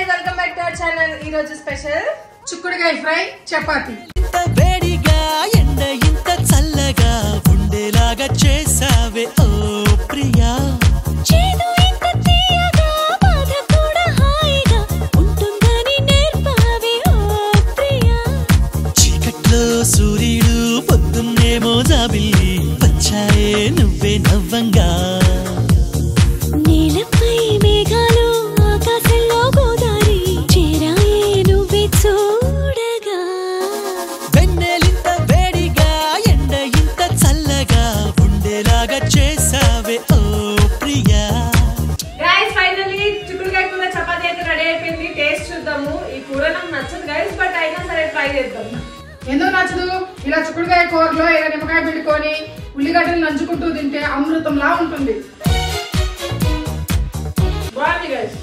Welcome back to our channel. ఈ రోజు special చిక్కుడుకాయ ఫ్రై చపాతీ. వేడిగా ఎండ ఇంత చల్లగా ఉండేలాగా చేసావే ఓ ప్రియా. చేదు ఇంత తీయగా బాధ కూడా హాయిగా ఉంటుందని నేర్పావే ఓ ప్రియా. చీకట్లో సూర్యుడు పొద్దున్నేమో జాబిల్లి వచ్చాయే నువ్వే నవ్వంగా. నేలపై మేఘాలు ఆకాశంలో గోదారి చేరాయే నువ్వే చూడగా. వెన్నెలింత వేడిగా ఎండ ఇంత చల్లగా ఉండేలాగా చేసావే ఓ ప్రియా. గైస్ ఫైనల్లీ చిక్కుడుకాయ కూర చపాతీ అయితే రెడీ అయిపోయింది. టేస్ట్ చూద్దాము. ఈ కూర నాకు నచ్చదు గైస్, బట్ అయినా సరే ట్రై చేద్దాం. ఎందుకు నచ్చదు? ఇలా చిక్కుడుకాయ కూరలో ఇలా నిమ్మకాయ పిండుకొని ఉల్లిగడ్డలు నంచుకుంటూ తింటే అమృతంలా ఉంటుంది. బాగుంది గైస్.